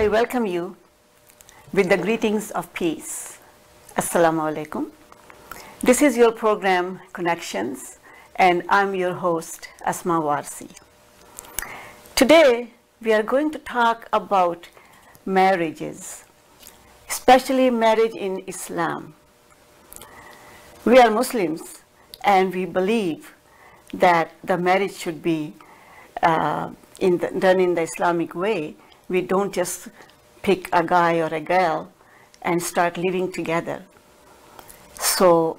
I welcome you with the greetings of peace. Assalamu alaikum. This is your program Connections, and I'm your host Asthma Warsi. Today we are going to talk about marriages, especially marriage in Islam. We are Muslims and we believe that the marriage should be done in the Islamic way. We don't just pick a guy or a girl and start living together. So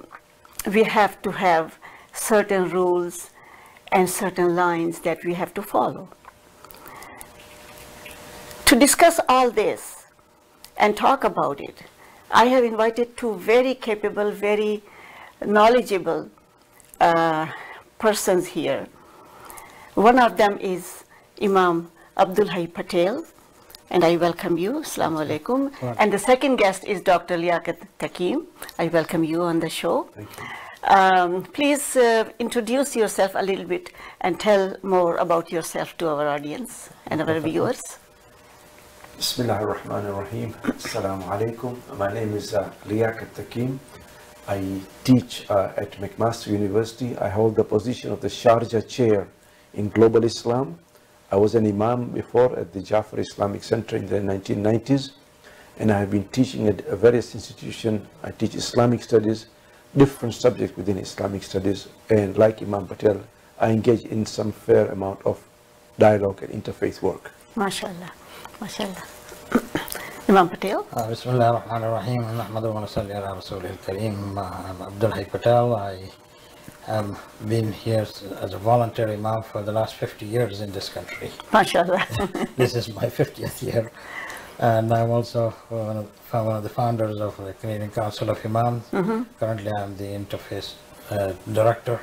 we have to have certain rules and certain lines that we have to follow. To discuss all this and talk about it, I have invited two very capable, very knowledgeable persons here. One of them is Imam Abdul Hai Patel, and I welcome you. Assalamu alaikum. Right. And the second guest is Dr. Liaquat Takim. I welcome you on the show. Thank you. Please introduce yourself a little bit and tell more about yourself to our audience and our viewers. Bismillah ar-Rahman ar-Rahim. Assalamu alaikum. My name is Liaquat Takim. I teach at McMaster University. I hold the position of the Sharjah Chair in Global Islam. I was an imam before at the Jafar Islamic Center in the 1990s, and I have been teaching at various institutions. I teach Islamic studies, different subjects within Islamic studies, and like Imam Patel, I engage in some fair amount of dialogue and interfaith work. MashaAllah. MashaAllah. Imam Patel. Bismillah ar-Rahman ar-Rahim. Nahmadu wa nasalli ala Rasulih al-Kareem. I'm Abdul Hai Patel. I have been here as a voluntary imam for the last 50 years in this country. MashaAllah. This is my 50th year. And I'm also one of the founders of the Canadian Council of Imams. Currently I'm the interfaith director.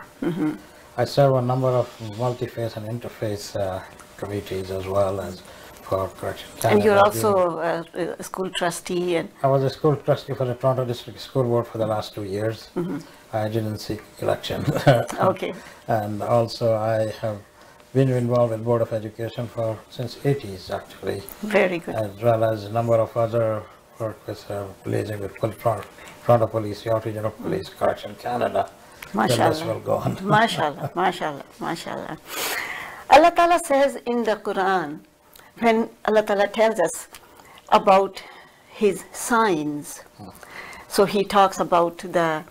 I serve a number of multi-faith and interfaith committees as well as for Correction Canada. And you're also a school trustee. And I was a school trustee for the Toronto District School Board for the last 2 years. I didn't seek election. Okay. And also I have been involved with Board of Education since 80s actually. Very good. As well as a number of other work with liaising with Toronto Police, the Regional Police, Correction Canada. The list will go on. MashaAllah, MashaAllah, MashaAllah. Allah Ta'ala says in the Quran, when Allah Ta'ala tells us about His signs, so He talks about the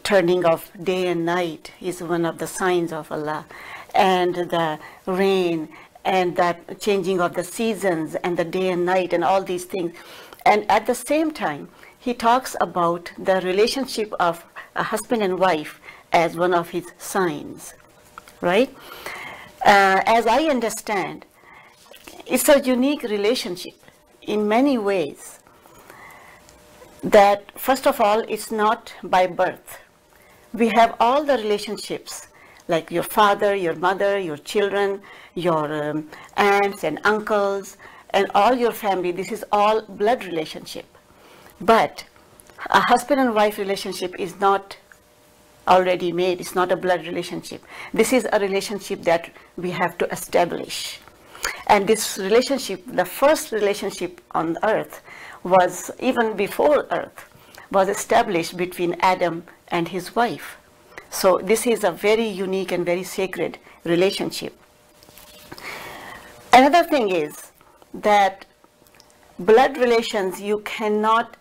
turning of day and night is one of the signs of Allah, and the rain, and the changing of the seasons, and the day and night, and all these things. And at the same time, He talks about the relationship of a husband and wife as one of His signs, right? As I understand, it's a unique relationship in many ways. That first of all, it's not by birth. We have all the relationships, like your father, your mother, your children, your aunts and uncles, and all your family. This is all blood relationship. But a husband and wife relationship is not already made. It's not a blood relationship. This is a relationship that we have to establish. And this relationship, the first relationship on earth, was even before earth, was established between Adam and his wife. So this is a very unique and very sacred relationship. Another thing is that blood relations, you cannot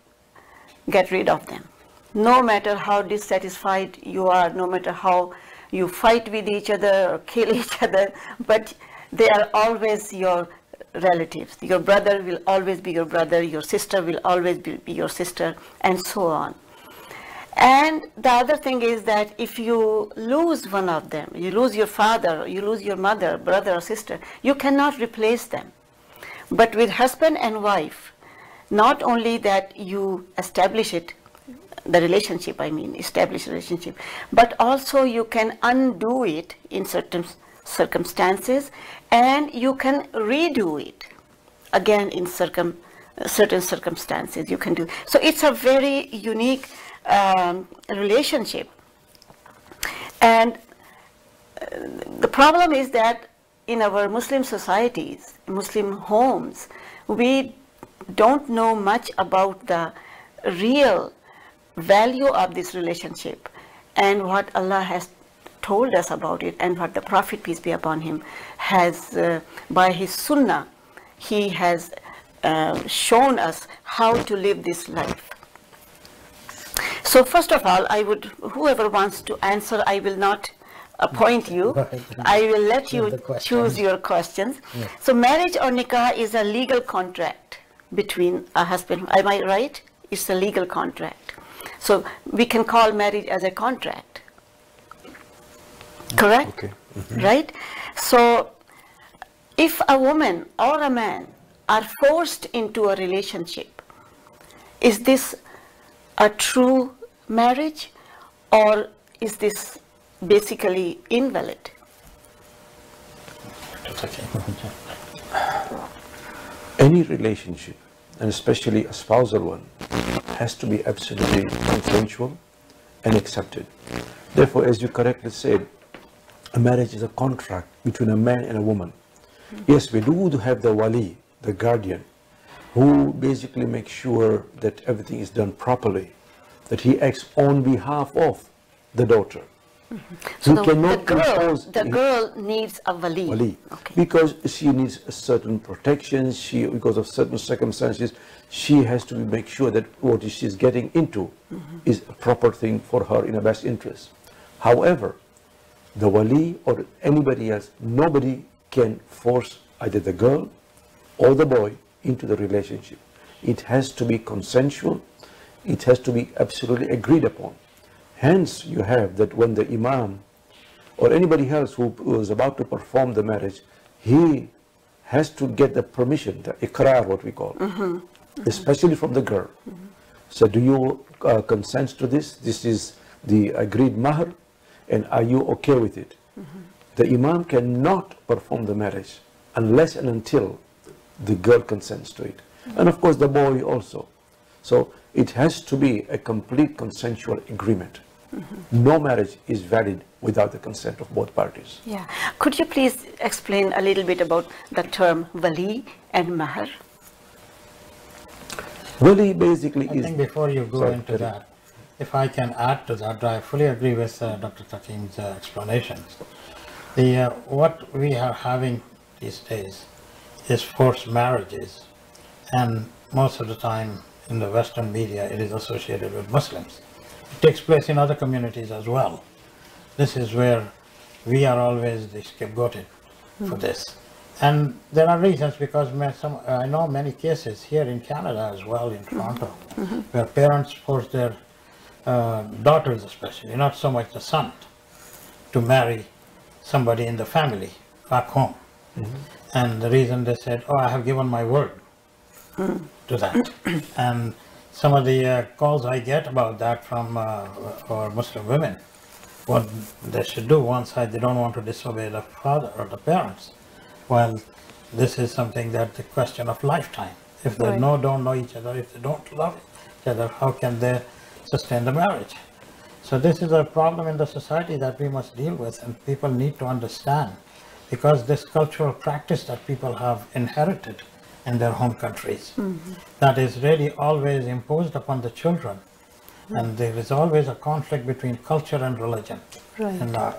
get rid of them. No matter how dissatisfied you are, no matter how you fight with each other or kill each other, but they are always your relatives. Your brother will always be your brother, your sister will always be your sister, and so on. And the other thing is that if you lose one of them, you lose your father, you lose your mother, brother or sister, you cannot replace them. But with husband and wife, not only that you establish it, the relationship, establish relationship, but also you can undo it in certain circumstances, and you can redo it again in certain circumstances. You can do. So it's a very unique relationship. And the problem is that in our Muslim societies, Muslim homes, we don't know much about the real value of this relationship and what Allah has told us about it, and what the Prophet, peace be upon him, has by his sunnah, he has shown us how to live this life. So first of all, I would, whoever wants to answer, I will not appoint you. I will let you choose your questions. Yes. So marriage or nikah is a legal contract between a husband. Am I right? It's a legal contract. So we can call marriage as a contract. Correct? Okay. Right? So if a woman or a man are forced into a relationship, is this a true marriage, or is this basically invalid? Any relationship, and especially a spousal one, has to be absolutely consensual and accepted. Therefore, as you correctly said, a marriage is a contract between a man and a woman. Yes, we do have the wali, the guardian, who basically makes sure that everything is done properly, that he acts on behalf of the daughter. So He cannot impose the girl needs a wali. wali, Okay. because she needs a certain protection. Because of certain circumstances, she has to make sure that what she's getting into is a proper thing for her in her best interest. However, the wali or anybody else, nobody can force either the girl or the boy into the relationship. It has to be consensual. It has to be absolutely agreed upon. Hence, you have that when the imam or anybody else who is about to perform the marriage, he has to get the permission, the iqrar, what we call, especially from the girl. So do you consent to this? This is the agreed mahr, and are you okay with it? The imam cannot perform the marriage unless and until the girl consents to it. And of course the boy also. So it has to be a complete consensual agreement. No marriage is valid without the consent of both parties. Yeah. Could you please explain a little bit about the term wali and mahr? Wali basically I is... think before you go Sorry, into that, if I can add to that, I fully agree with Dr. Takim's explanations. What we are having these days is forced marriages, and most of the time in the Western media it is associated with Muslims. It takes place in other communities as well. This is where we are always the scapegoated for this. And there are reasons, because I know many cases here in Canada as well, in Toronto, where parents force their daughters especially, not so much the son, to marry somebody in the family back home. And the reason they said, oh, I have given my word to that. And some of the calls I get about that from our Muslim women, what they should do, one side they don't want to disobey the father or the parents. Well, this is something that the question of lifetime. If they don't know each other, if they don't love each other, how can they sustain the marriage? So this is a problem in the society that we must deal with, and people need to understand, because this cultural practice that people have inherited in their home countries, that is really always imposed upon the children, and there is always a conflict between culture and religion in our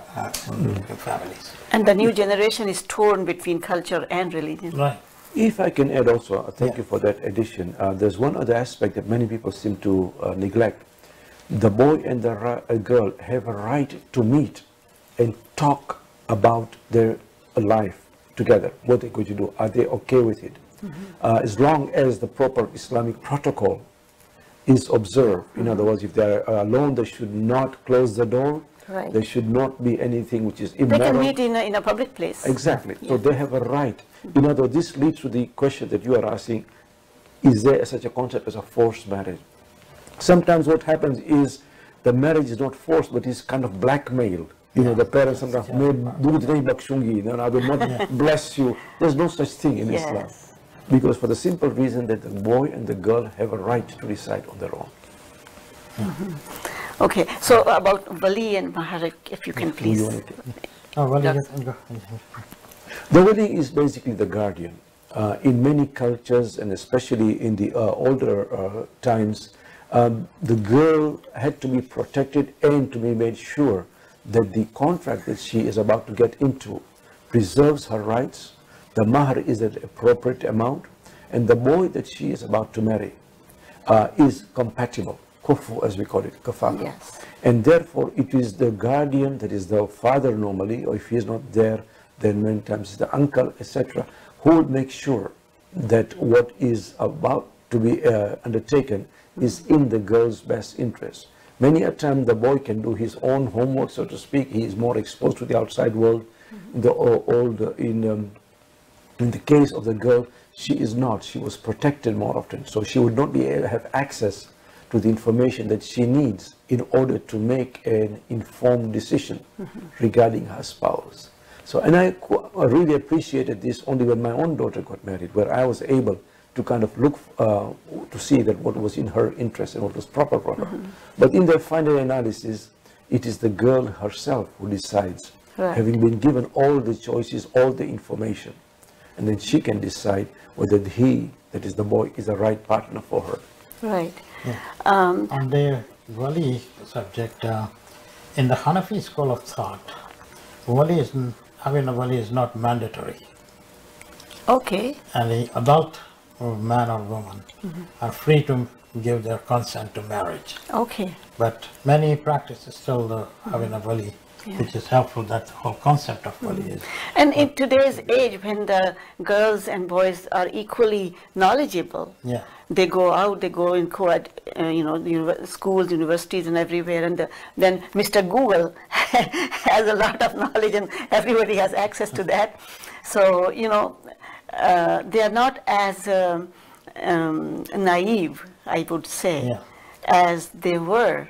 in families. And the new generation is torn between culture and religion. Right. If I can add also, thank you for that addition. There's one other aspect that many people seem to neglect. The boy and the girl have a right to meet and talk about their life together, what they're going to do. Are they okay with it? As long as the proper Islamic protocol is observed. In other words, if they're alone, they should not close the door. Right. There should not be anything which is They immoral. can meet in a public place. Exactly. So they have a right. In other words, this leads to the question that you are asking, is there such a concept as a forced marriage? Sometimes what happens is the marriage is not forced, but is kind of blackmailed. You know, the parents sometimes I will not bless you. There's no such thing in Islam. Because for the simple reason that the boy and the girl have a right to decide on their own. Okay, so about wali and mahr, if you can please. Oh, well, The wali is basically the guardian. In many cultures, and especially in the older times, the girl had to be protected and to be made sure that the contract that she is about to get into preserves her rights, the mahr is an appropriate amount, and the boy that she is about to marry is compatible, kufu as we call it, kafafa. Yes. And therefore it is the guardian, that is the father normally, or if he is not there, then many times it's the uncle, etc., who would make sure that what is about to be undertaken is in the girl's best interest. Many a time the boy can do his own homework, so to speak. He is more exposed to the outside world. In the case of the girl, she is not. She was protected more often, so she would not be able to have access to the information that she needs in order to make an informed decision regarding her spouse. So, and I really appreciated this only when my own daughter got married, where I was able to kind of look to see that what was in her interest and what was proper for her. But in the final analysis, it is the girl herself who decides, having been given all the choices, all the information, and then she can decide whether he, that is the boy, is the right partner for her. Right. Yeah. On the wali subject, in the Hanafi school of thought, having a wali is not mandatory. Okay. And the adult man or woman are free to give their consent to marriage. Okay. But many practices still having a wali, which is helpful. That whole concept of wali is. And in today's age, when the girls and boys are equally knowledgeable, they go out, they go in schools, universities, and everywhere, and then Mr. Google has a lot of knowledge, and everybody has access to that. So they are not as naive, I would say, as they were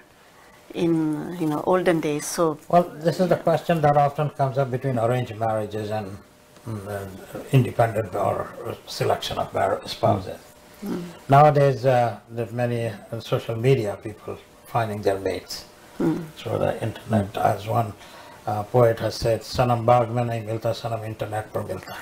in olden days. So well, this is the question that often comes up between arranged marriages and independent or selection of spouses. Nowadays, there's many social media people finding their mates through the internet. As one poet has said, "Sanam baag mein nahi milta, sanam internet par milta."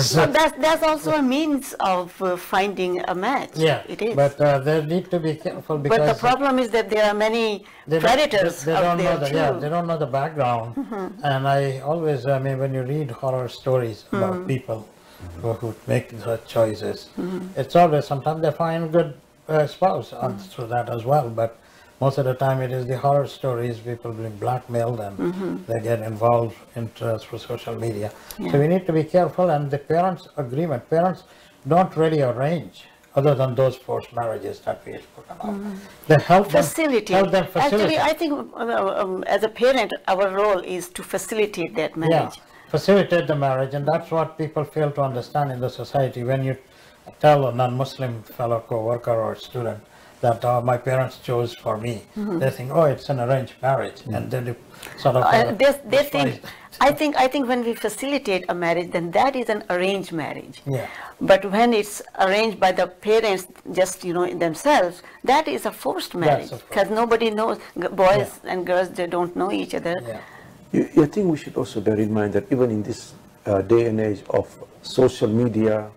So that's also a means of finding a match. Yeah, it is. But they need to be careful because. But the problem is that there are many predators out there too. Yeah, they don't know the background. And I always, when you read horror stories about people who make such choices, it's always sometimes they find good spouse through that as well. But most of the time it is the horror stories, people being blackmailed and they get involved through social media. So we need to be careful, and the parents' agreement. Parents don't really arrange, other than those forced marriages that we have spoken of. They help them facilitate. Actually, I think as a parent, our role is to facilitate that marriage. Facilitate the marriage, and that's what people fail to understand in the society. When you tell a non-Muslim fellow co-worker or student that my parents chose for me, they think, oh, it's an arranged marriage, and then sort of they think. I think when we facilitate a marriage, then that is an arranged marriage. Yeah. But when it's arranged by the parents, just themselves, that is a forced marriage, because nobody knows. Boys and girls, they don't know each other. I think we should also bear in mind that even in this day and age of social media,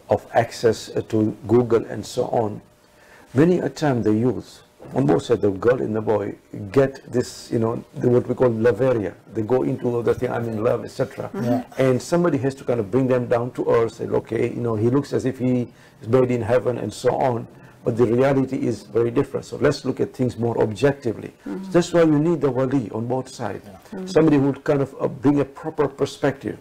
of access to Google and so on, many a time the youth, on both sides, the girl and the boy, get this, what we call love area. They go into the thing, I'm in love, etc. And somebody has to kind of bring them down to earth, say, okay, he looks as if he is made in heaven and so on. But the reality is very different. So let's look at things more objectively. So that's why you need the wali on both sides. Somebody who would kind of bring a proper perspective.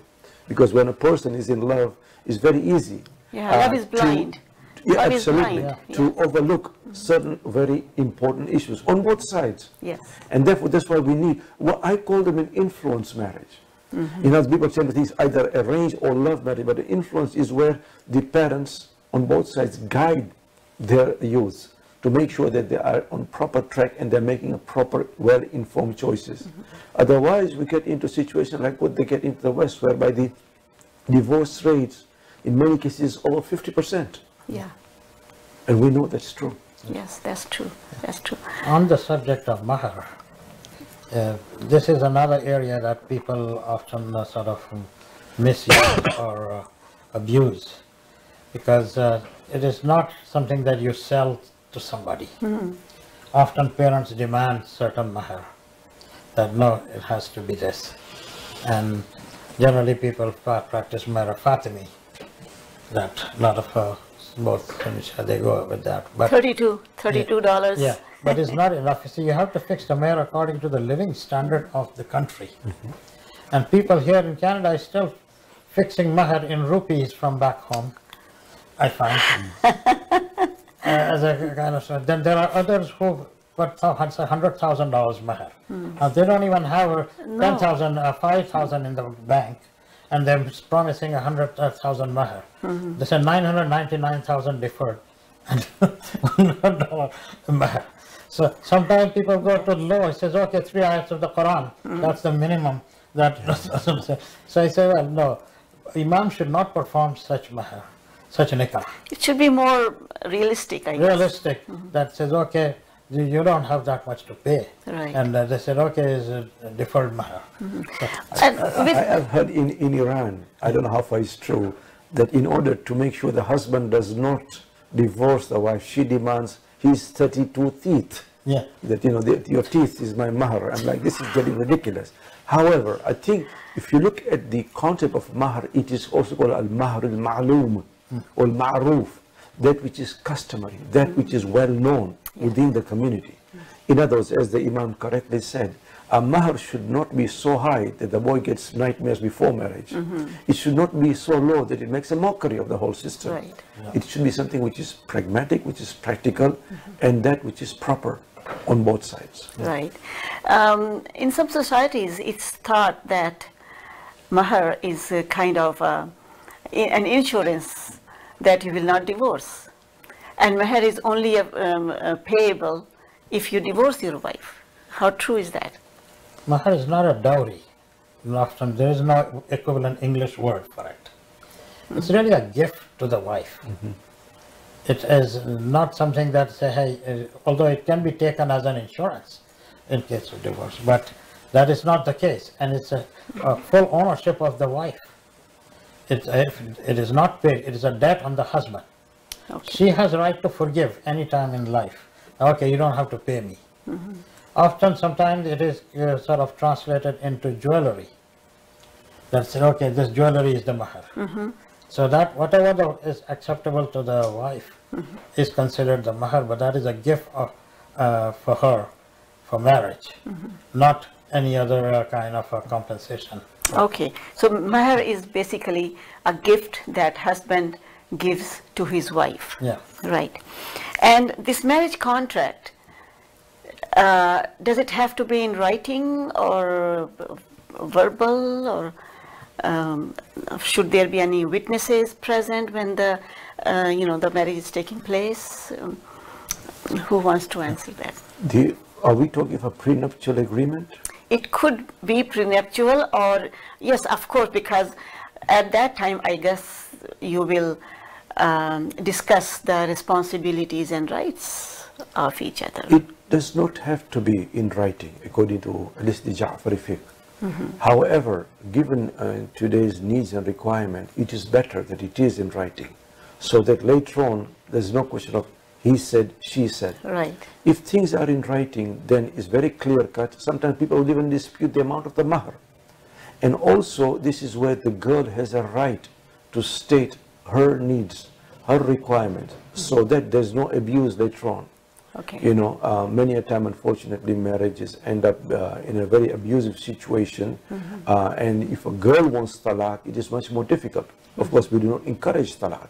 Because when a person is in love, it's very easy. Love is blind. Love absolutely. To overlook certain very important issues on both sides. Yes. And therefore, that's why we need, what I call them an influence marriage. People tend to think it's either arranged or love marriage, but the influence is where the parents on both sides guide their youth to make sure that they are on proper track and they're making a proper, well-informed choices. Otherwise, we get into situations like what they get into the West, whereby the divorce rates, in many cases, over 50%. Yeah. And we know that's true. Yes, that's true. That's true. On the subject of mahr, This is another area that people often sort of misuse or abuse, because it is not something that you sell to somebody. Often parents demand certain mahar, that no, it has to be this. And generally people practice mahar Fatimi, that a lot of both they go with that. But $32. yeah, but it's not enough. You see, you have to fix the mahar according to the living standard of the country. And people here in Canada are still fixing mahar in rupees from back home, I find. As a kind of, then there are others who got $100,000 mahar. Now they don't even have 10,000, 5,000 in the bank, and they're promising 100,000 mahar. They say 999,000 deferred, and $100 mahar. So sometimes people go to low. It says, okay, 3 ayats of the Quran. That's the minimum. So I say, well, no, Imam should not perform such mahar, such nikah. It should be more realistic, I guess. Realistic, that says, okay, you don't have that much to pay. Right. And they said, okay, it's a deferred mahar. I've heard in Iran, I don't know how far it's true, that in order to make sure the husband does not divorce the wife, she demands his 32 teeth. Yeah. That, you know, your teeth is my mahar. I'm like, this is getting ridiculous. However, I think if you look at the concept of mahar, it is also called al-mahar al-ma'loom or al-ma'roof, that which is customary, that which is well known within the community. In other words, as the Imam correctly said, a mahar should not be so high that the boy gets nightmares before marriage. It should not be so low that it makes a mockery of the whole system. Right. It should be something which is pragmatic, which is practical, and that which is proper on both sides. Right. In some societies, it's thought that mahar is a kind of an insurance that you will not divorce. And mahar is only payable if you divorce your wife. How true is that? Mahar is not a dowry. Often there is no equivalent English word for it. It's really a gift to the wife. It is not something that say, hey, although it can be taken as an insurance in case of divorce, but that is not the case, and it's a full ownership of the wife. It is not paid, it is a debt on the husband. Okay. She has a right to forgive any time in life. Okay, you don't have to pay me. Often, sometimes it is sort of translated into jewelry. That's okay, this jewelry is the mahar. So that whatever is acceptable to the wife is considered the mahar, but that is a gift of, for her for marriage, not any other kind of compensation. Okay, so mahar is basically a gift that husband gives to his wife. Yeah. Right. And this marriage contract, does it have to be in writing or verbal, or should there be any witnesses present when the the marriage is taking place? Who wants to answer that? Are we talking of a prenuptial agreement? It could be prenuptial, or yes, of course, because at that time, I guess you will discuss the responsibilities and rights of each other. It does not have to be in writing, according to at least the Ja'fari fiqh. However, given today's needs and requirement, it is better that it is in writing, so that later on there's no question of he said, she said. Right. If things are in writing, then it's very clear cut. Sometimes people will even dispute the amount of the mahar. And also, this is where the girl has a right to state her needs, her requirements, so that there's no abuse later on. Okay. You know, many a time, unfortunately, marriages end up in a very abusive situation. And if a girl wants talaq, it is much more difficult. Of course, we do not encourage talaq.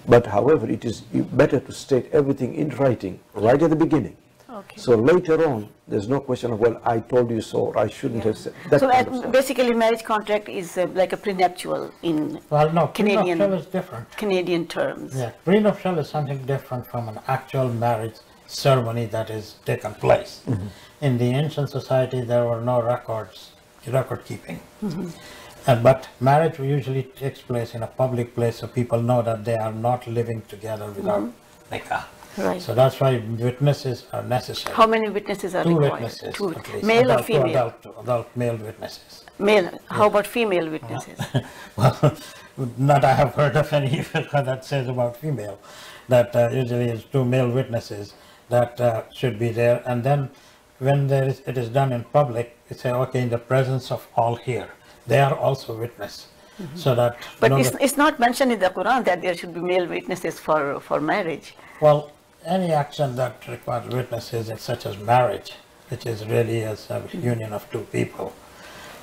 But however, it is better to state everything in writing right at the beginning. Okay. So later on, there's no question of, well, I told you so, or I shouldn't have said that. So kind of stuff. basically, marriage contract is like a prenuptial in Well, no, Canadian prenuptial is different. Canadian terms. Yeah, prenuptial is something different from an actual marriage ceremony that is taken place. In the ancient society, there were no record keeping. But marriage usually takes place in a public place, so people know that they are not living together without nikah. Right. So that's why witnesses are necessary. How many witnesses are Two required? witnesses, Two. at least. Male or Adult- female? Adult male witnesses. Male. How about female witnesses? Well, not I have heard of any that says about female. That usually is two male witnesses that should be there, and then when it is done in public, you say, okay, in the presence of all here, they are also witness, so that. But it's not mentioned in the Quran that there should be male witnesses for marriage. Well, any action that requires witnesses, such as marriage, which is really a union of two people,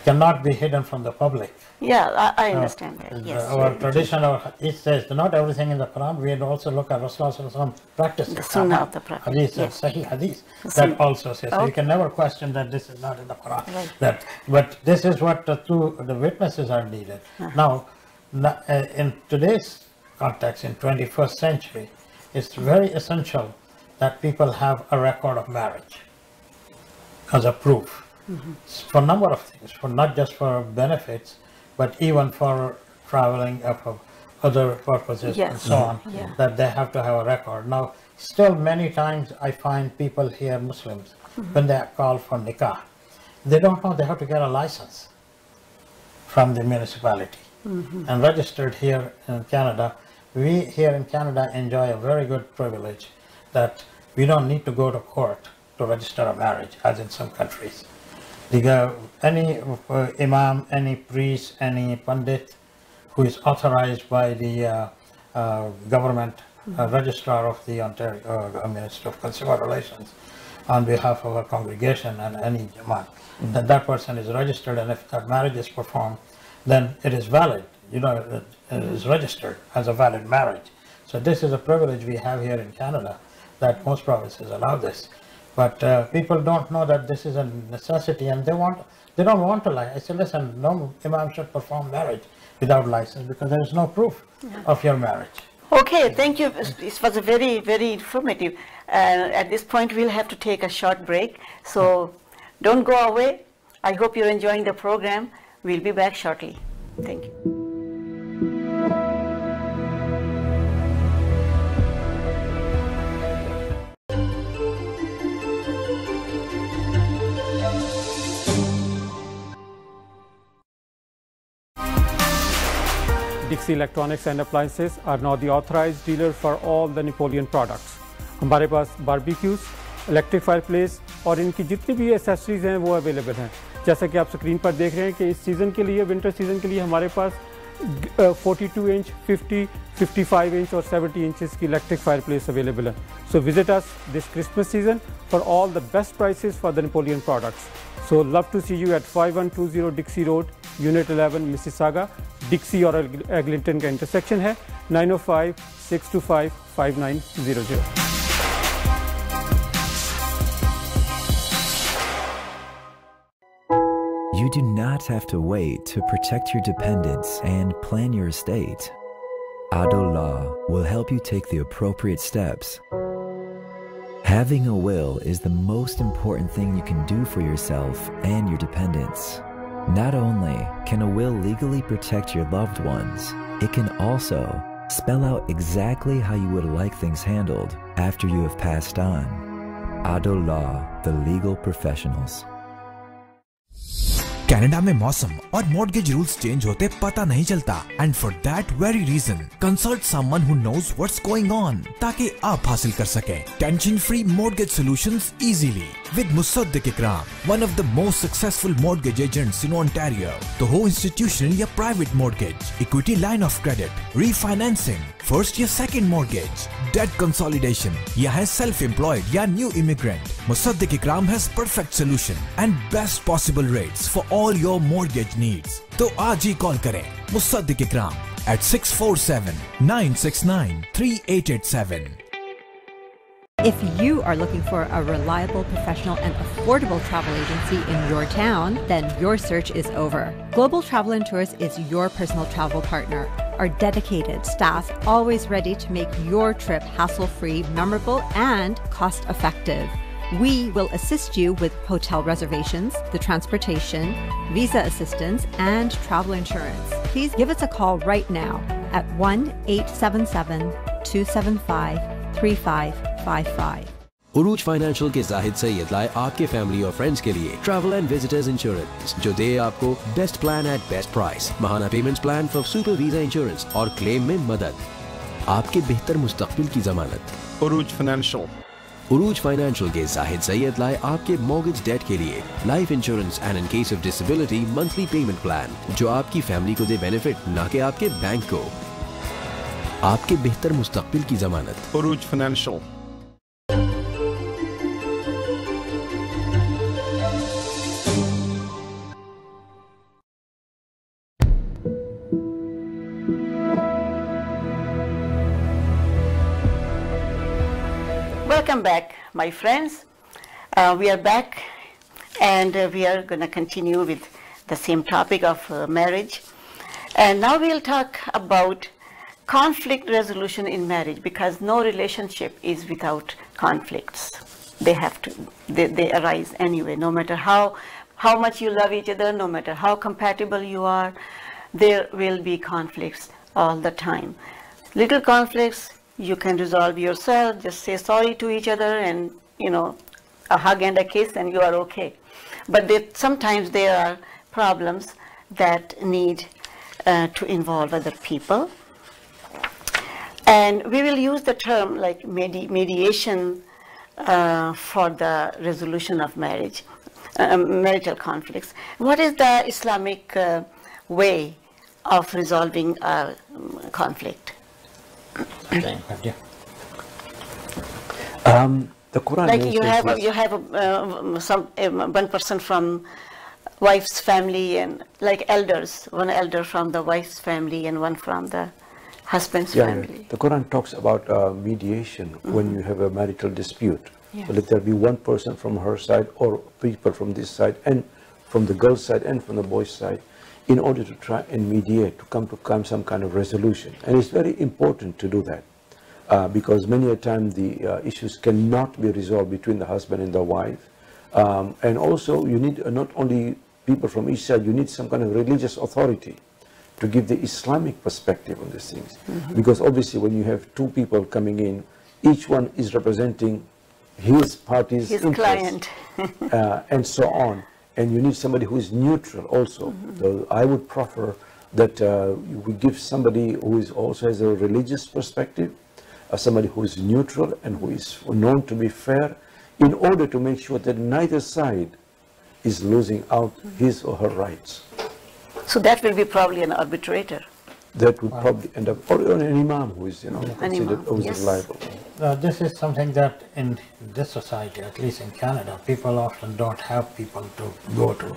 cannot be hidden from the public. Yeah, I understand that. Yes. Our tradition, it says not everything in the Quran. We also look at Rasulullah practice. The Sunnah of the Prophet. Hadith, Yes. Sahih Hadith. That also says. So you can never question that this is not in the Quran. Right. But this is what the witnesses are needed. Now, in today's context, in 21st century, it's very essential that people have a record of marriage as a proof. For a number of things, for not just for benefits, but even for traveling, for other purposes and so on, that they have to have a record. Now, still many times I find people here, Muslims, when they call for nikah, they don't know they have to get a license from the municipality and registered here in Canada. We here in Canada enjoy a very good privilege that we don't need to go to court to register a marriage, as in some countries. Any imam, any priest, any pandit who is authorized by the government registrar of the Ontario Minister of Consumer Relations on behalf of a congregation and any jamaat, that person is registered, and if that marriage is performed, then it is valid. It is registered as a valid marriage. So this is a privilege we have here in Canada, that most provinces allow this. But people don't know that this is a necessity, and they don't want to lie. I say, listen, no imam should perform marriage without license because there is no proof of your marriage. Okay, thank you. This was a very, very informative. At this point, we'll have to take a short break. So don't go away. I hope you're enjoying the program. We'll be back shortly. Thank you. Dixie Electronics and Appliances are now the authorized dealer for all the Napoleon products. हमारे पास barbecues, electric fireplace और इनकी जितनी भी accessories हैं वो available हैं. जैसा कि आप स्क्रीन पर देख रहे हैं कि इस सीज़न के लिए, विंटर सीज़न के लिए हमारे पास 42 इंच, 50, 55 इंच और 70 इंचेस की electric fireplace available है. So visit us this Christmas season for all the best prices for the Napoleon products. So love to see you at 5120 Dixie Road, Unit 11, Mississauga. Dixie और Eglinton का intersection है 905-625-5900. You do not have to wait to protect your dependents and plan your estate. Ado Law will help you take the appropriate steps. Having a will is the most important thing you can do for yourself and your dependents. Not only can a will legally protect your loved ones, it can also spell out exactly how you would like things handled after you have passed on. Ado Law, the legal professionals. Canada में मौसम और mortgage rules change होते पता नहीं चलता, and for that very reason consult someone who knows what's going on, ताकि आप हासिल कर सकें tension free mortgage solutions easily with Musaddiq Ikram, one of the most successful mortgage agents in Ontario. तो हो institutional या private mortgage, equity line of credit, refinancing, first या second mortgage, debt consolidation, या है self-employed या new immigrant, Musaddiq Ikram has perfect solution and best possible rates for all your mortgage needs. तो आज ही call करें Musaddiq Ikram at 647-969-3887. If you are looking for a reliable, professional, and affordable travel agency in your town, then your search is over. Global Travel and Tours is your personal travel partner. Our dedicated staff, always ready to make your trip hassle-free, memorable, and cost-effective. We will assist you with hotel reservations, the transportation, visa assistance, and travel insurance. Please give us a call right now at 1-877-275-3555. 855. Urooj financial के जाहिद सैयद लाए आपके family और friends के लिए travel and visitors insurance जो दे आपको best plan at best price, महाना payments plan for super visa insurance और क्लेम में मदद, आपके बेहतर मुस्तकबिल की जमानत। उरूज फाइनेंशियल। उरूज फाइनेंशियल के जाहिद सैयद लाए आपके मॉर्गेज डेट के लिए life insurance and in case of disability monthly payment plan जो आपकी फैमिली को दे बेनिफिट, ना कि आपके बैंक को, आपके बेहतर मुस्तकबिल की जमानत। उरूज financial. Welcome back, my friends. We are back and we are going to continue with the same topic of marriage. And now we'll talk about conflict resolution in marriage, because no relationship is without conflicts. They have to, they arise anyway, no matter how much you love each other, no matter how compatible you are, there will be conflicts all the time. Little conflicts you can resolve yourself, just say sorry to each other and, you know, a hug and a kiss and you are okay. But sometimes there are problems that need to involve other people. And we will use the term like mediation for the resolution of marriage, marital conflicts. What is the Islamic way of resolving a conflict? The Quran like mentions you have one person from wife's family and like elders, one elder from the wife's family and one from the husband's family. The Quran talks about mediation when you have a marital dispute. Yes. So let there be one person from her side or people from this side and from the girl's side and from the boy's side in order to try and mediate, to come to some kind of resolution. And it's very important to do that because many a time the issues cannot be resolved between the husband and the wife. And also you need not only people from each side, you need some kind of religious authority to give the Islamic perspective on these things. Because obviously when you have two people coming in, each one is representing his party's interest, client. and so on. And you need somebody who is neutral also. So I would prefer that we give somebody who is also has a religious perspective, somebody who is neutral and who is known to be fair, in order to make sure that neither side is losing out his or her rights. So that will be probably an arbitrator. That would probably end up, or an imam who is, considered reliable. This is something that in this society, at least in Canada, people often don't have people to go to.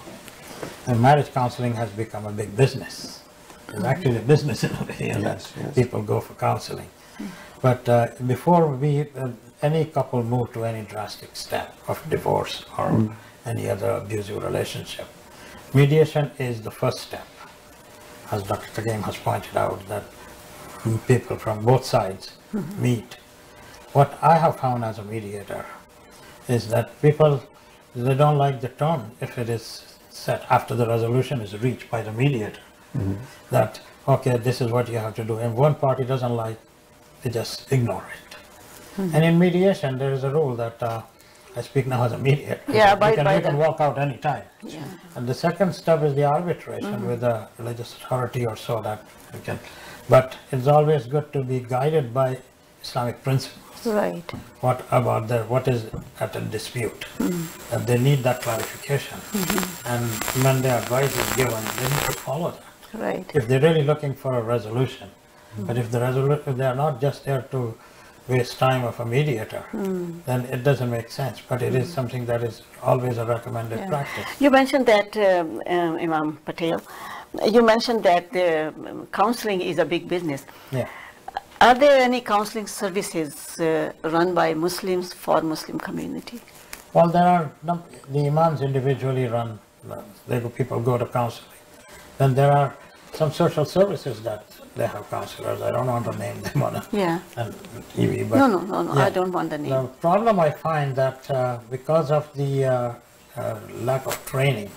And marriage counseling has become a big business. It's actually a business in a way, Yes. people go for counseling. But before any couple move to any drastic step of divorce or any other abusive relationship, mediation is the first step. As Dr. Takim has pointed out, that people from both sides meet. What I have found as a mediator is that people, they don't like the tone if it is set after the resolution is reached by the mediator. That, okay, this is what you have to do. And one party doesn't like, they just ignore it. And in mediation, there is a rule that I speak now as a mediator. Yeah, you can walk out any time. Yeah. And the second step is the arbitration with a religious authority or so that you can. But it's always good to be guided by Islamic principles. Right. What is at a dispute? That they need that clarification. And when the advice is given, they need to follow that. Right. If they're really looking for a resolution. But if if they are not just there to waste time of a mediator, then it doesn't make sense. But it is something that is always a recommended practice. You mentioned that, Imam Patel, you mentioned that counseling is a big business. Yeah. Are there any counseling services run by Muslims for Muslim community? Well, there are, the imams individually run, people go to counseling. Then there are some social services that they have counselors. I don't want to name them on TV. But No, I don't want the name. The problem I find that because of the lack of training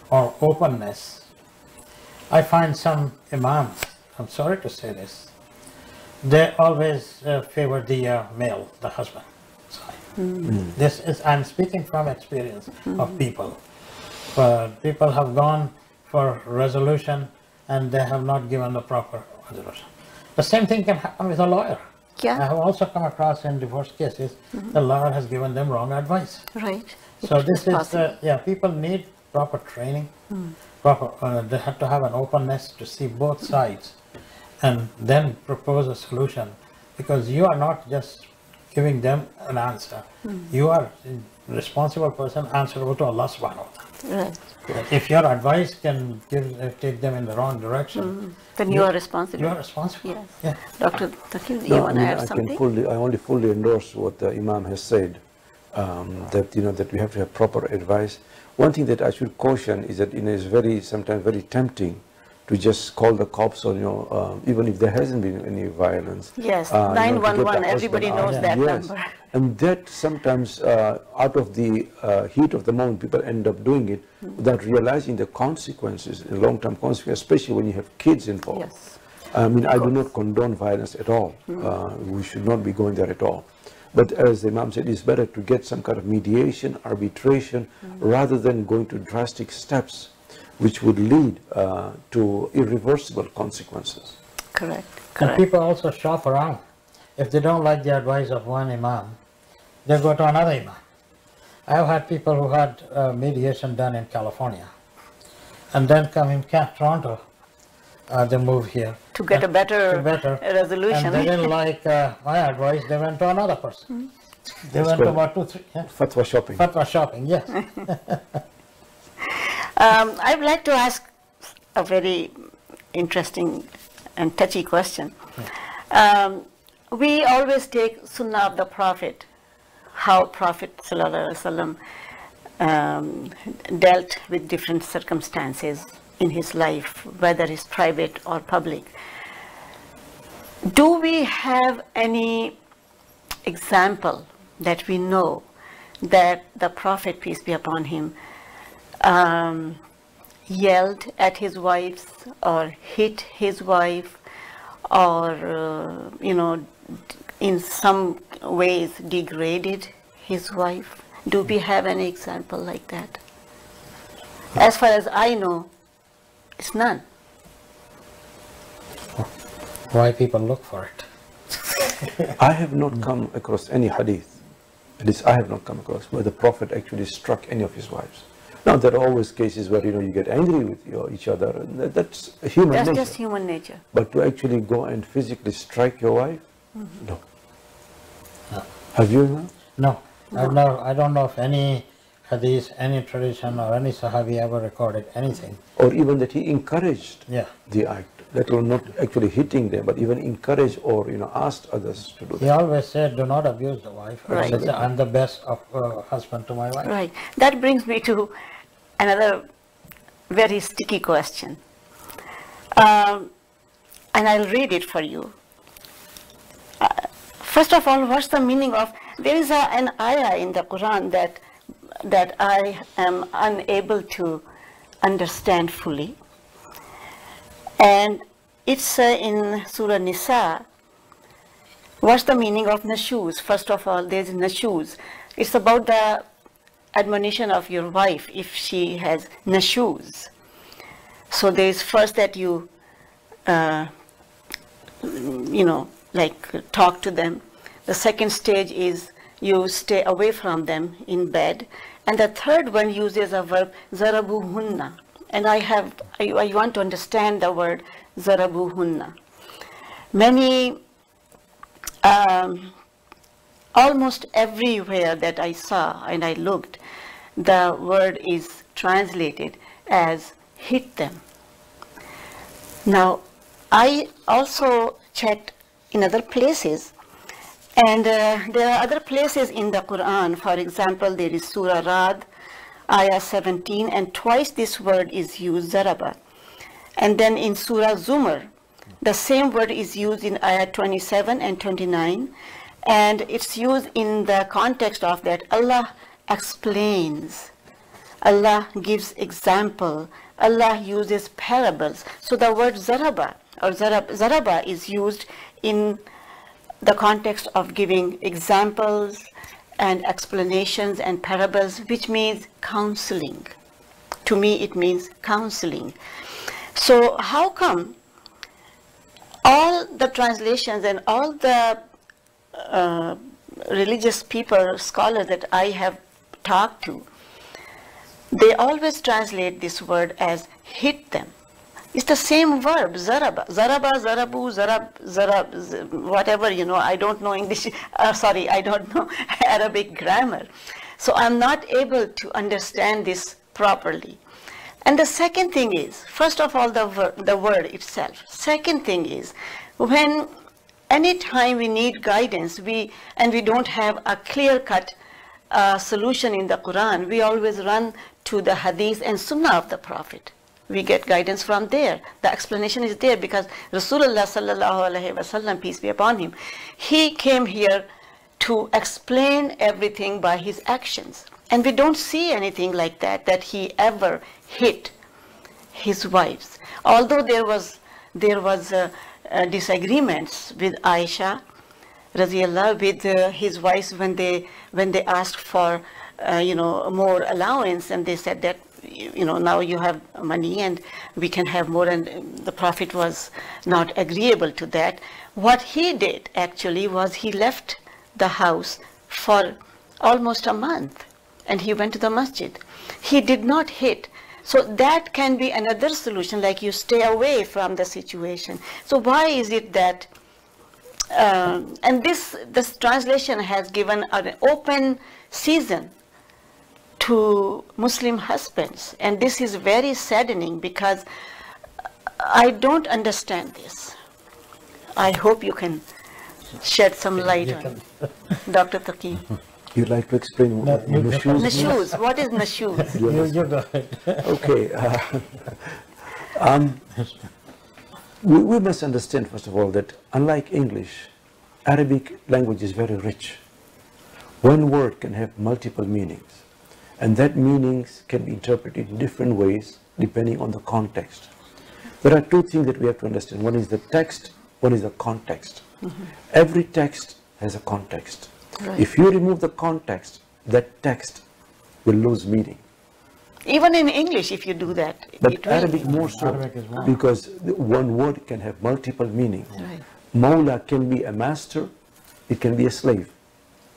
or openness, I find some imams, I'm sorry to say this, they always favor the male, the husband side. This is, I'm speaking from experience of people. People have gone for resolution and they have not given the proper resolution. The same thing can happen with a lawyer. Yeah. I have also come across in divorce cases, the lawyer has given them wrong advice. Right. So this is, possible. yeah, people need proper training, proper, they have to have an openness to see both sides and then propose a solution, because you are not just giving them an answer. You are a responsible person answerable to Allah subhanahu wa ta'ala. Right. If your advice can take them in the wrong direction, Then you are responsible. you are responsible. Yes. Yeah. Dr. Taqi, you No, want to add something? I only fully endorse what the Imam has said, that that we have to have proper advice. One thing that I should caution is that it's sometimes very tempting to just call the cops on even if there hasn't been any violence. Yes, to get the 911, husband everybody out. knows that Yes. number. And that sometimes, out of the heat of the moment, people end up doing it without realizing the consequences, the long-term consequences, especially when you have kids involved. Yes. I mean, I do not condone violence at all. We should not be going there at all. But as the Imam said, it's better to get some kind of mediation, arbitration, rather than going to drastic steps, which would lead to irreversible consequences. Correct. And Correct. people also shop around. If they don't like the advice of one imam, they go to another imam. I have had people who had mediation done in California and then come in Toronto, they move here. To get a better resolution. And they didn't like my advice, they went to another person. They went to about 2, 3. Yeah. Fatwa shopping. Fatwa shopping, yes. I would like to ask a very interesting and touchy question. We always take Sunnah of the Prophet, how Prophet ﷺ dealt with different circumstances in his life, whether it's private or public. Do we have any example that we know that the Prophet, peace be upon him, yelled at his wives or hit his wife or, in some ways degraded his wife? Do we have any example like that? As far as I know, it's none. Why people look for it? I have not come across any hadith, at least I have not come across, where the Prophet actually struck any of his wives. Now, there are always cases where you get angry with each other, and that's human nature. That's just human nature. But to actually go and physically strike your wife, no. No. Have you? No. I don't know of any hadith, any tradition or any Sahabi ever recorded anything. Or even that he encouraged Yeah. the act, that was not actually hitting them, but even encouraged or asked others to do He that. always said, do not abuse the wife. Right. He said, I'm the best of husband to my wife. Right. That brings me to another very sticky question. And I'll read it for you. First of all, what's the meaning of, there is an ayah in the Quran that I am unable to understand fully. And it's in Surah Nisa. What's the meaning of nashuz? First of all, there's nashuz. It's about the admonition of your wife if she has nashuz. So there is first that you, talk to them. The second stage is you stay away from them in bed. And the third one uses a verb, zarabuhunna. And I want to understand the word zarabuhunna. Many, almost everywhere that I saw and I looked, the word is translated as hit them. Now, I also checked in other places, and there are other places in the Quran. For example, there is Surah Rad, Ayah 17, and twice this word is used, zaraba. And then in Surah Zumar, the same word is used in Ayah 27 and 29, and it's used in the context of that Allah explains, Allah gives example, Allah uses parables. So the word zaraba or zaraba is used in the context of giving examples and explanations and parables, which means counseling. To me, it means counseling. So how come all the translations and all the religious people, scholars that I have talked to, they always translate this word as hit them. It's the same verb, zaraba, zarabu, zarab, whatever, I don't know English, I don't know Arabic grammar. So I'm not able to understand this properly. And the second thing is, first of all, the word itself. Second thing is, when any time we need guidance, we don't have a clear-cut solution in the Quran, we always run to the hadith and sunnah of the Prophet. We get guidance from there. The explanation is there because Rasulullah sallallahu alaihi wasallam, peace be upon him, he came here to explain everything by his actions. And we don't see anything like that he ever hit his wives. Although there was disagreements with Aisha, radiallahu, with his wives when they asked for more allowance, and they said that now you have money and we can have more, and the Prophet was not agreeable to that. What he did actually was he left the house for almost a month and he went to the masjid. He did not hit. So that can be another solution, like you stay away from the situation. So why is it that, and this translation has given an open season to Muslim husbands, and this is very saddening because I don't understand this. I hope you can shed some light on it. Dr. Taqi. You'd like to explain nashuz? Nashuz. What is nashuz? You go ahead. Okay. We must understand, first of all, that unlike English, Arabic language is very rich. One word can have multiple meanings, and that meanings can be interpreted in different ways depending on the context. There are two things that we have to understand. One is the text, one is the context. Mm-hmm. Every text has a context. Right. If you remove the context, that text will lose meaning. Even in English, if you do that. But Arabic more so, because one word can have multiple meanings. Right. Mawla can be a master, it can be a slave,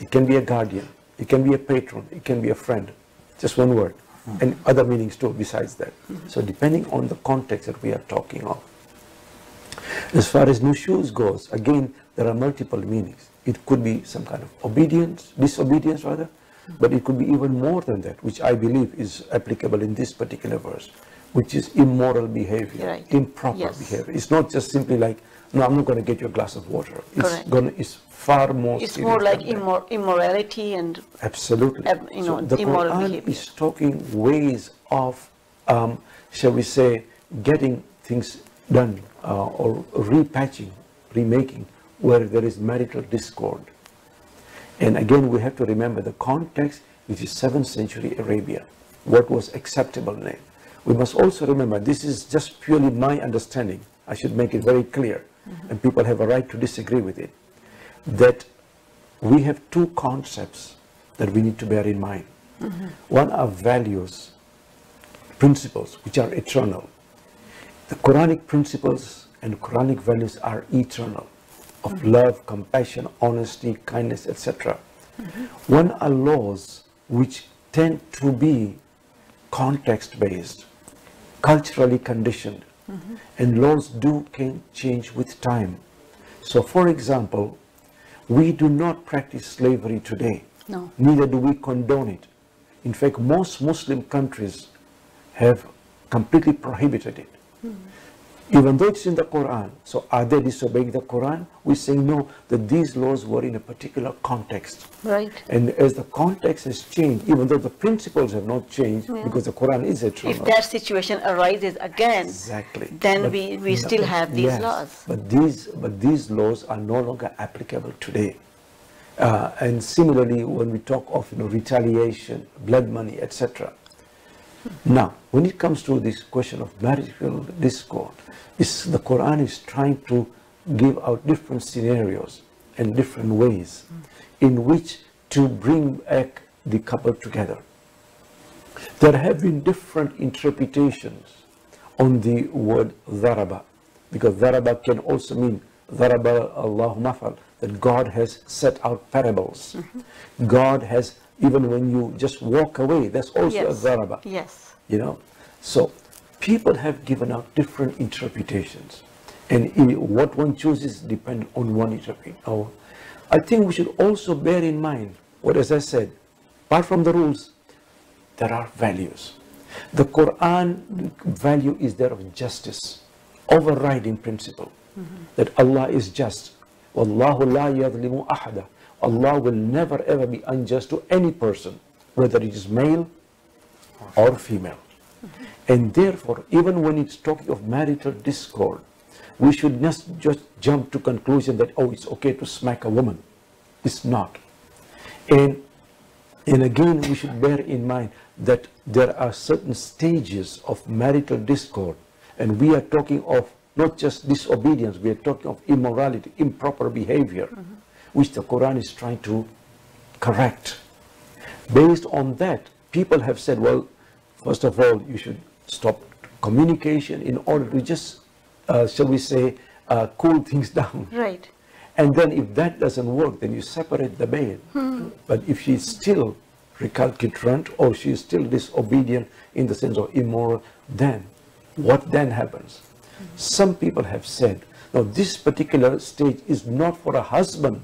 it can be a guardian, it can be a patron, it can be a friend. Just one word. Mm-hmm. And other meanings too besides that. Mm-hmm. So depending on the context that we are talking of. As far as nushuz goes, again, there are multiple meanings. It could be some kind of obedience, disobedience rather, but it could be even more than that, which I believe is applicable in this particular verse, which is immoral behavior, right. Improper behavior. It's not just simply like, no, I'm not going to get you a glass of water. It's far more serious. It's more like immorality and absolutely. So the immoral Quran behavior. is talking ways of, shall we say, getting things done or repatching, remaking, where there is marital discord. And again, we have to remember the context, which is 7th century Arabia, what was acceptable then. We must also remember, this is just purely my understanding. I should make it very clear, and people have a right to disagree with it, that we have two concepts that we need to bear in mind. One are values, principles, which are eternal. The Quranic principles and Quranic values are eternal, of love, compassion, honesty, kindness, etc. One are laws which tend to be context-based, culturally conditioned, and laws can change with time. So, for example, we do not practice slavery today. No. Neither do we condone it. In fact, most Muslim countries have completely prohibited it. Even though it's in the Quran. So are they disobeying the Quran? We say no, that these laws were in a particular context. Right. And as the context has changed, even though the principles have not changed, because the Quran is eternal. If that situation arises again, exactly. then we still have these laws. But these laws are no longer applicable today. And similarly, when we talk of retaliation, blood money, etc., Now, when it comes to this question of marital discord, the Quran is trying to give out different scenarios and different ways in which to bring back the couple together. There have been different interpretations on the word dharaba, because dharaba can also mean dharaba Allahu mafal, that God has set out parables. God has, even when you just walk away, that's also a dharaba. Yes. You know, so people have given out different interpretations, and what one chooses depends on one interpretation. Now, I think we should also bear in mind what, as I said, apart from the rules, there are values. The Quran value is there of justice, overriding principle, that Allah is just. Wallahu la yadlimu ahada. Allah will never ever be unjust to any person, whether it is male or female. And therefore, even when it's talking of marital discord, we should not just jump to conclusion that, oh, it's okay to smack a woman. It's not. And again, we should bear in mind that there are certain stages of marital discord, and we are talking of not just disobedience, we are talking of immorality, improper behavior, which the Quran is trying to correct. Based on that, people have said, well, first of all, you should stop communication in order to just, shall we say, cool things down. Right. And then if that doesn't work, then you separate the bail. But if she's still recalcitrant or she is still disobedient in the sense of immoral, then what then happens? Some people have said, now this particular stage is not for a husband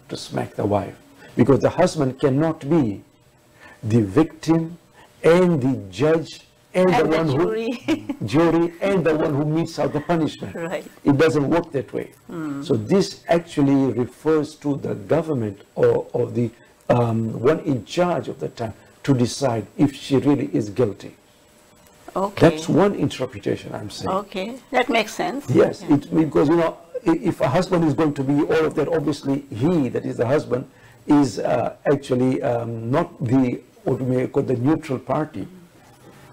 to smack the wife, because the husband cannot be the victim and the judge and the one jury and the one who metes out the punishment. Right. It doesn't work that way. So this actually refers to the government or the one in charge of the time to decide if she really is guilty. Okay. That's one interpretation, I'm saying. Okay, that makes sense. Yes, because, you know, if a husband is going to be all of that, obviously he, that is the husband, is actually not the, what we may call the neutral party.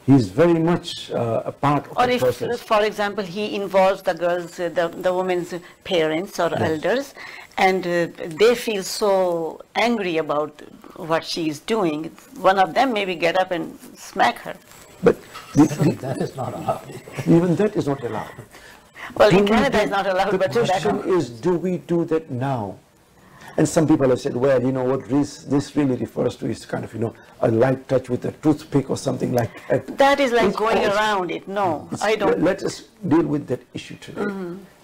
He is very much a part of the process. Or if, for example, he involves the girls, the woman's parents or elders, and they feel so angry about what she is doing, one of them maybe get up and smack her. But that is not allowed. Even that is not allowed. Well, in Canada it's not allowed, but the question is, do we do that now? And some people have said, well, you know what this really refers to is kind of, you know, a light touch with a toothpick or something like that. That is like going around it. No, I don't. Let us deal with that issue today.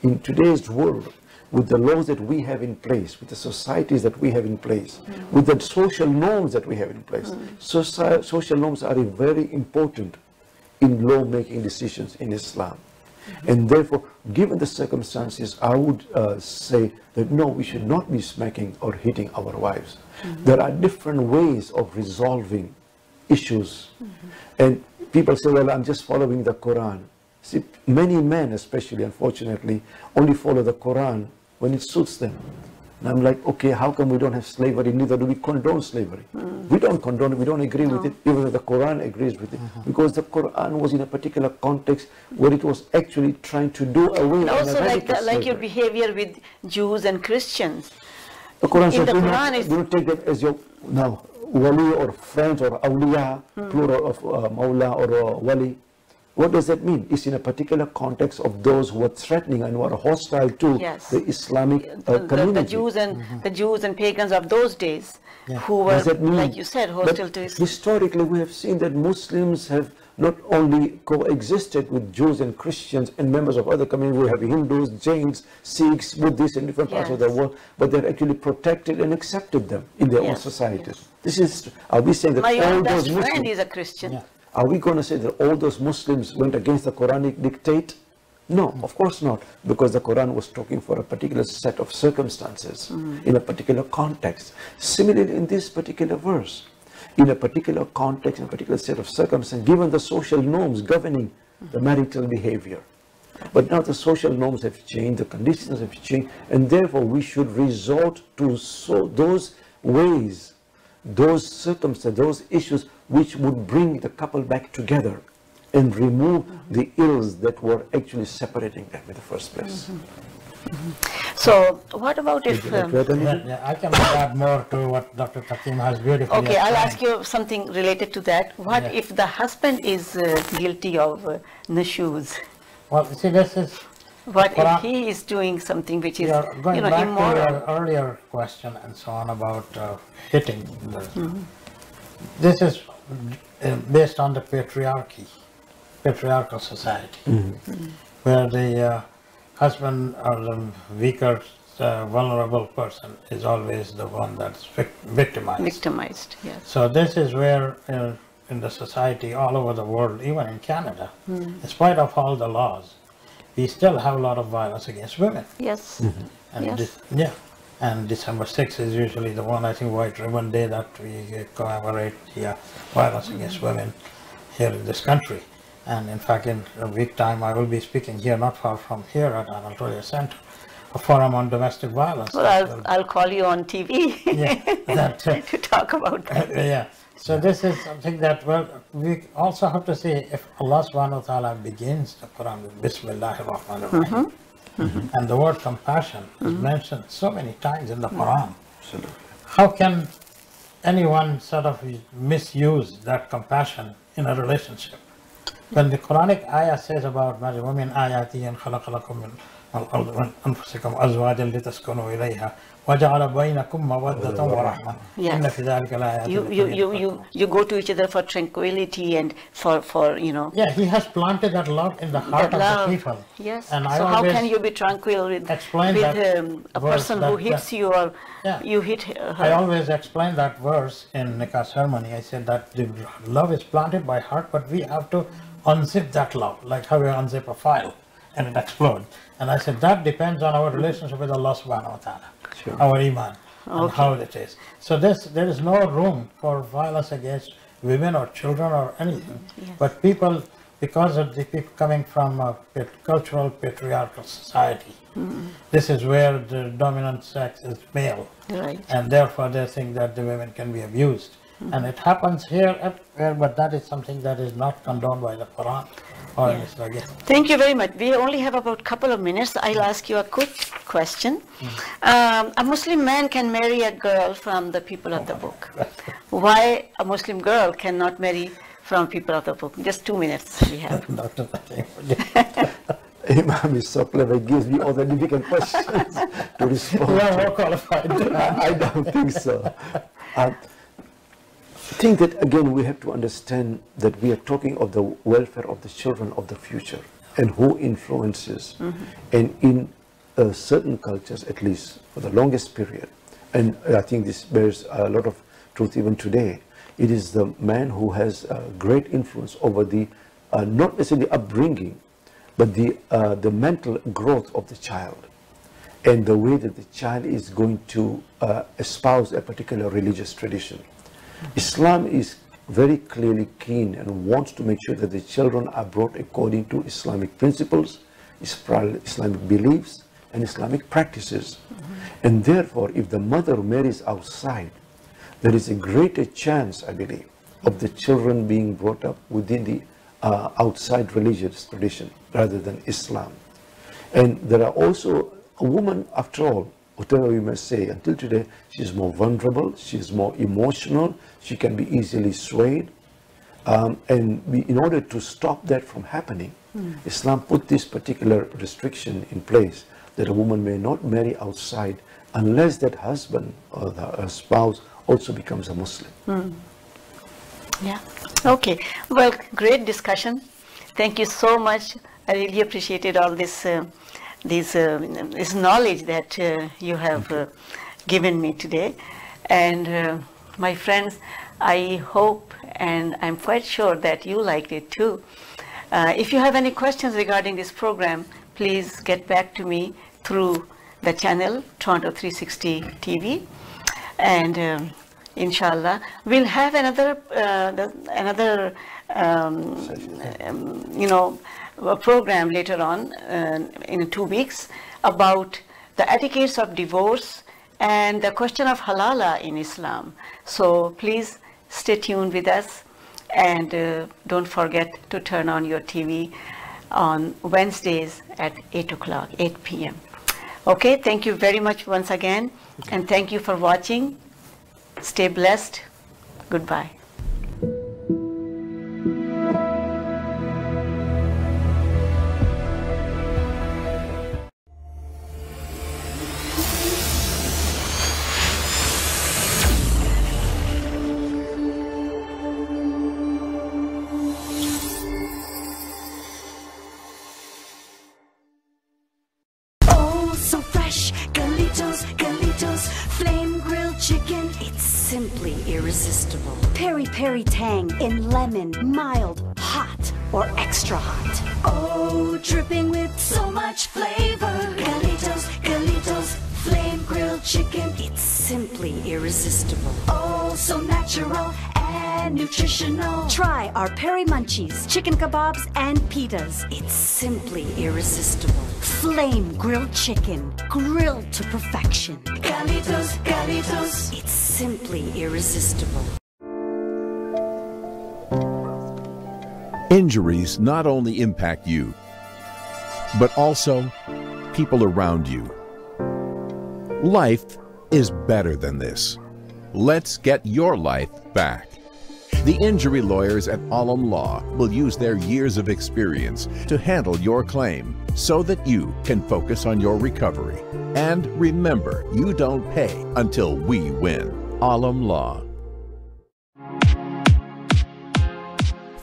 In today's world, with the laws that we have in place, with the societies that we have in place, with the social norms that we have in place, social norms are very important in law-making decisions in Islam. And therefore, given the circumstances, I would say that no, we should not be smacking or hitting our wives. There are different ways of resolving issues. And people say, well, I'm just following the Quran. See, many men especially, unfortunately, only follow the Quran when it suits them. And I'm like, okay, how come we don't have slavery? Neither do we condone slavery. We don't condone it, we don't agree with it, even though the Quran agrees with it. Because the Quran was in a particular context where it was actually trying to do away with also like your behavior with Jews and Christians. The Quran says, do not take them as your wali or friends or awliya, plural of mawla or wali. What does that mean? It's in a particular context of those who are threatening and who are hostile to the Islamic community. The Jews and pagans of those days who were, like you said, hostile to Islam. Historically, we have seen that Muslims have not only coexisted with Jews and Christians and members of other communities. We have Hindus, Jains, Sikhs, Buddhists in different parts of the world, but they've actually protected and accepted them in their own societies. This is, are we saying that all those Muslims... My best friend is a Christian. Are we going to say that all those Muslims went against the Quranic dictate? No, of course not, because the Quran was talking for a particular set of circumstances, in a particular context. Similarly, in this particular verse, in a particular context, in a particular set of circumstances, given the social norms governing the marital behavior. But now the social norms have changed, the conditions have changed, and therefore we should resort to those ways those circumstances, those issues which would bring the couple back together and remove the ills that were actually separating them in the first place. So what about if... Yeah, I can add more to what Dr. Takim has beautifully Okay, I'll explained. ask you something related to that. What Yeah. if the husband is guilty of nushuz? Well, see, this is... What Quran- if he is doing something which is, You're going you know, back to immoral? your earlier question and so on about hitting. This is based on the patriarchal society, where the husband or the weaker, vulnerable person is always the one that's victimized. Victimized, yes. So this is where in the society all over the world, even in Canada, in spite of all the laws, we still have a lot of violence against women. Yes. And Yes. and December 6th is usually the one, I think, White Ribbon Day that we commemorate violence against women here in this country. And in fact, in a week time, I will be speaking here, not far from here at Anatolia Center, a forum on domestic violence. Well, I'll call you on TV to talk about that. Yeah. So this is something that, well, we also have to say, if Allah subhanahu wa ta'ala begins the Quran with Bismillahir Rahmanir Rahim, and the word compassion is mentioned so many times in the Quran, how can anyone sort of misuse that compassion in a relationship? When the Quranic ayah says about وَمِنْ آيَاتِهِ أَنْ خَلَقَ لَكُم مِّنْ الْأَرْضِ مِنْ أَنفُسِكُمْ أَزْوَاجًا لِتَسْكُنُوا إِلَيْهَا وَجَعَلَ بَيْنَكُم مَّوَدَّةً وَرَحْمَةً إِنَّ فِي ذَلِكَ لَآيَاتٍ You go to each other for tranquility and for you know. Yeah, he has planted that love in the heart of the people. Yes. And so I how always can you be tranquil with a verse person who hits you or you hit her? I always explain that verse in Nikah ceremony. I said that the love is planted by heart, but we have to unzip that love, like how we unzip a file and it explodes. And I said that depends on our relationship with Allah subhanahu wa ta'ala, our iman, and how it is. So there is no room for violence against women or children or anything. But people, because of the people coming from a cultural patriarchal society, this is where the dominant sex is male. Right. And therefore they think that the women can be abused. And it happens here everywhere, but that is something that is not condoned by the Quran or in Islam. Thank you very much. We only have about a couple of minutes. I'll ask you a quick question. A Muslim man can marry a girl from the people of the book. Why a Muslim girl cannot marry from people of the book? Just 2 minutes we have. Dr. Imam is so clever, he gives me all the difficult questions to respond. You are more qualified. I don't think so. I think that again we have to understand that we are talking of the welfare of the children of the future and who influences. And in certain cultures, at least for the longest period, and I think this bears a lot of truth even today, it is the man who has great influence over the not necessarily upbringing, but the mental growth of the child and the way that the child is going to espouse a particular religious tradition. Islam is very clearly keen and wants to make sure that the children are brought according to Islamic principles, Islamic beliefs, and Islamic practices. And therefore, if the mother marries outside, there is a greater chance, I believe, of the children being brought up within the outside religious tradition rather than Islam. And there are also, a woman, after all, whatever you may say, until today, she is more vulnerable, she is more emotional, she can be easily swayed. In order to stop that from happening, Islam put this particular restriction in place that a woman may not marry outside unless that husband or her spouse also becomes a Muslim. Yeah. Okay. Well, great discussion. Thank you so much. I really appreciated all this this knowledge that you have given me today. And my friends, I hope and I'm quite sure that you liked it too. If you have any questions regarding this program, please get back to me through the channel Toronto 360 TV, and inshallah we'll have another a program later on in 2 weeks about the etiquettes of divorce and the question of halala in Islam. So please stay tuned with us, and don't forget to turn on your TV on Wednesdays at 8 o'clock, 8 p.m. Okay, thank you very much once again, and thank you for watching. Stay blessed. Goodbye. Simply irresistible. Peri-peri tang in lemon, mild, hot, or extra hot. Oh, dripping with so much flavor. Galitos, flame grilled chicken. It's simply irresistible. Oh, so natural and nutritional. Try our peri munchies, chicken kebabs, and pitas. It's simply irresistible. Flame grilled chicken, grilled to perfection. Galitos, it's simply irresistible. Injuries not only impact you, but also people around you. Life is better than this. Let's get your life back. The injury lawyers at Alam Law will use their years of experience to handle your claim so that you can focus on your recovery. And remember, you don't pay until we win. Alam Law.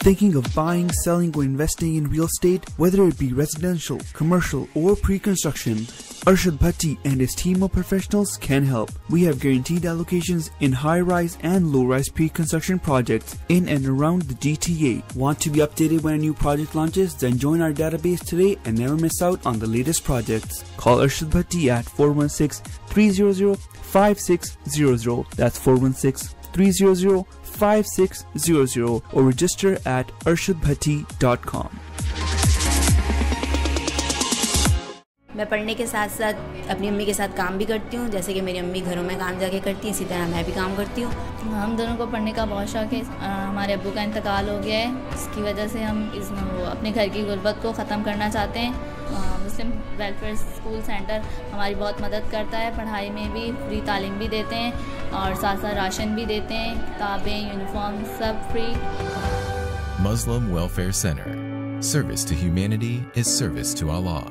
Thinking of buying, selling, or investing in real estate, whether it be residential, commercial, or pre-construction, Arshad Bhatti and his team of professionals can help. We have guaranteed allocations in high-rise and low-rise pre-construction projects in and around the GTA. Want to be updated when a new project launches? Then join our database today and never miss out on the latest projects. Call Arshad Bhatti at 416-300-5600. That's 416-300-5600 or register at arshadbhatti.com. मैं पढ़ने के साथ साथ अपनी अम्मी के साथ काम भी करती हूँ, जैसे कि मेरी अम्मी घरों में काम जाके करती हैं, इसी तरह मैं भी काम करती हूँ। हम दोनों को पढ़ने का बहुत शौक़ है। हमारे अब्बू का इंतकाल हो गया है, इसकी वजह से हम अपने घर की गुर्बत को ख़त्म करना चाहते हैं। मुस्लिम वेलफेयर स्कूल सेंटर हमारी बहुत मदद करता है, पढ़ाई में भी फ्री तालीम भी देते हैं और साथ साथ राशन भी देते हैं, किताबें, यूनिफॉर्म सब free. Muslim Welfare Center. Service to humanity is service to Allah.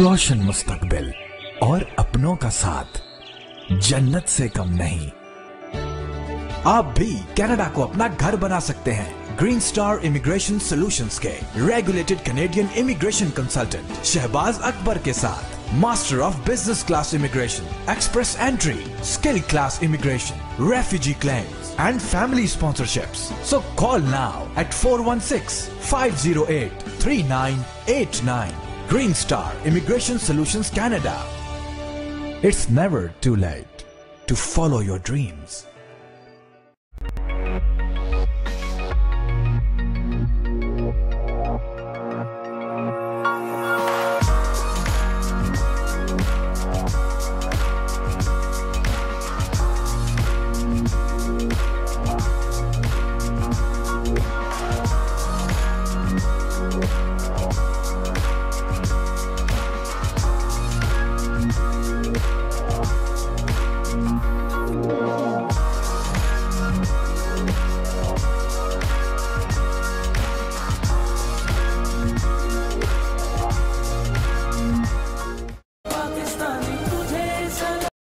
रोशन मुस्तकबिल और अपनों का साथ जन्नत से कम नहीं। आप भी कनाडा को अपना घर बना सकते हैं। ग्रीन स्टार इमिग्रेशन सॉल्यूशंस के regulated Canadian immigration consultant Shahbaz Akbar के साथ master of business class immigration, express entry, skill class immigration, refugee claims and family sponsorships. So call now at 416-508-3989. Green Star Immigration Solutions Canada. It's never too late to follow your dreams.